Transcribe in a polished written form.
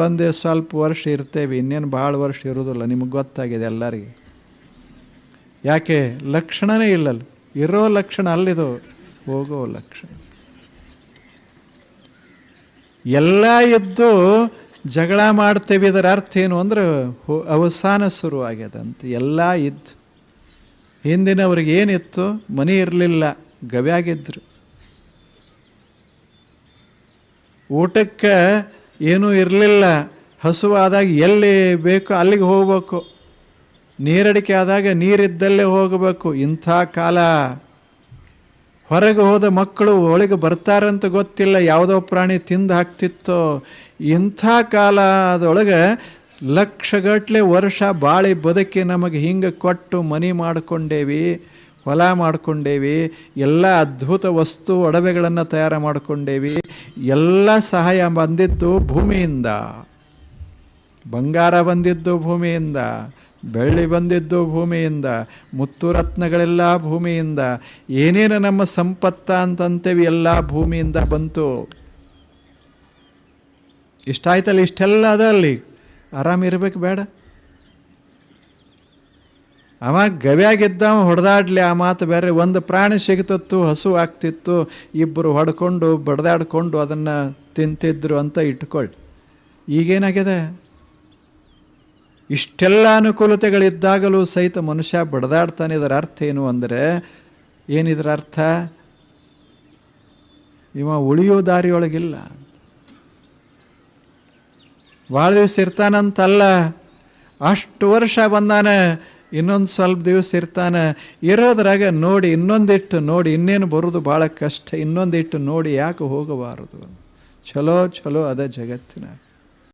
ಒಂದೇ ಸ್ವಲ್ಪ ವರ್ಷ ಇರ್ತೇವೆ, ಇನ್ನೇನು ಭಾಳ ವರ್ಷ ಇರೋದಿಲ್ಲ. ನಿಮಗೆ ಗೊತ್ತಾಗಿದೆ ಎಲ್ಲರಿಗೆ. ಯಾಕೆ? ಲಕ್ಷಣನೇ ಇಲ್ಲಲ್ಲ. ಇರೋ ಲಕ್ಷಣ ಅಲ್ಲಿದು, ಹೋಗೋ ಲಕ್ಷಣ. ಎಲ್ಲ ಇದ್ದು ಜಗಳ ಮಾಡ್ತೇವೆ, ಇದರ ಅರ್ಥ ಏನು ಅಂದ್ರೆ ಅವಸಾನ ಶುರುವಾಗ್ಯದಂತೆ. ಎಲ್ಲ ಇದ್ದು ಹಿಂದಿನವ್ರಿಗೆ ಏನಿತ್ತು? ಮನೆ ಇರಲಿಲ್ಲ, ಗವ್ಯಾಗಿದ್ರು. ಊಟಕ್ಕೆ ಏನೂ ಇರಲಿಲ್ಲ, ಹಸುವಾದಾಗ ಎಲ್ಲಿ ಬೇಕೋ ಅಲ್ಲಿಗೆ ಹೋಗ್ಬೇಕು, ನೀರಡಿಕೆ ಆದಾಗ ನೀರಿದ್ದಲ್ಲೇ ಹೋಗಬೇಕು. ಇಂಥ ಕಾಲ. ಹೊರಗೆ ಹೋದ ಮಕ್ಕಳು ಒಳಗೆ ಬರ್ತಾರಂತ ಗೊತ್ತಿಲ್ಲ, ಯಾವುದೋ ಪ್ರಾಣಿ ತಿಂದು ಹಾಕ್ತಿತ್ತೋ. ಇಂಥ ಕಾಲ ಅದೊಳಗೆ ಲಕ್ಷಗಟ್ಟಲೆ ವರ್ಷ ಬಾಳಿ ಬದುಕಿ ನಮಗೆ ಹಿಂಗೆ ಕೊಟ್ಟು ಮನೆ ಮಾಡಿಕೊಂಡೇವಿ, ಹೊಲ ಮಾಡಿಕೊಂಡೇವಿ, ಎಲ್ಲ ಅದ್ಭುತ ವಸ್ತು ಒಡವೆಗಳನ್ನು ತಯಾರು ಮಾಡಿಕೊಂಡೇವಿ. ಎಲ್ಲ ಸಹಾಯ ಬಂದಿದ್ದು ಭೂಮಿಯಿಂದ. ಬಂಗಾರ ಬಂದಿದ್ದು ಭೂಮಿಯಿಂದ, ಬೆಳ್ಳಿ ಬಂದಿದ್ದು ಭೂಮಿಯಿಂದ, ಮುತ್ತು ರತ್ನಗಳೆಲ್ಲ ಭೂಮಿಯಿಂದ, ಏನೇನು ನಮ್ಮ ಸಂಪತ್ತ ಅಂತಂತೇವಿ ಎಲ್ಲ ಭೂಮಿಯಿಂದ ಬಂತು. ಇಷ್ಟಾಯ್ತಲ್ಲ, ಇಷ್ಟೆಲ್ಲ ಅದ ಅಲ್ಲಿ. ಆರಾಮಿರ್ಬೇಕು ಬೇಡ? ಅವ ಗವ್ಯಾಗಿದ್ದವ ಹೊಡೆದಾಡ್ಲಿ, ಆ ಮಾತು ಬೇರೆ. ಒಂದು ಪ್ರಾಣಿ ಸಿಗ್ತಿತ್ತು, ಹಸು ಆಗ್ತಿತ್ತು, ಇಬ್ಬರು ಹೊಡ್ಕೊಂಡು ಬಡ್ದಾಡ್ಕೊಂಡು ಅದನ್ನು ತಿಂತಿದ್ರು ಅಂತ ಇಟ್ಕೊಳ್ಳಿ. ಈಗೇನಾಗಿದೆ? ಇಷ್ಟೆಲ್ಲ ಅನುಕೂಲತೆಗಳಿದ್ದಾಗಲೂ ಸಹಿತ ಮನುಷ್ಯ ಬಡ್ದಾಡ್ತಾನೆ. ಇದರ ಅರ್ಥ ಏನು ಅಂದರೆ, ಏನಿದ್ರ ಅರ್ಥ? ಇವ ಉಳಿಯೋ ದಾರಿಯೊಳಗಿಲ್ಲ. ಭಾಳ ದಿವಸ ಇರ್ತಾನಂತಲ್ಲ, ಅಷ್ಟು ವರ್ಷ ಬಂದಾನ, ಇನ್ನೊಂದು ಸ್ವಲ್ಪ ದಿವಸ ಇರ್ತಾನೆ. ಇರೋದ್ರಾಗ ನೋಡಿ, ಇನ್ನೊಂದಿಟ್ಟು ನೋಡಿ, ಇನ್ನೇನು ಬರೋದು ಭಾಳ ಕಷ್ಟ, ಇನ್ನೊಂದಿಟ್ಟು ನೋಡಿ ಯಾಕೆ ಹೋಗಬಾರದು? ಚಲೋ ಚಲೋ ಅದ ಜಗತ್ತಿನ.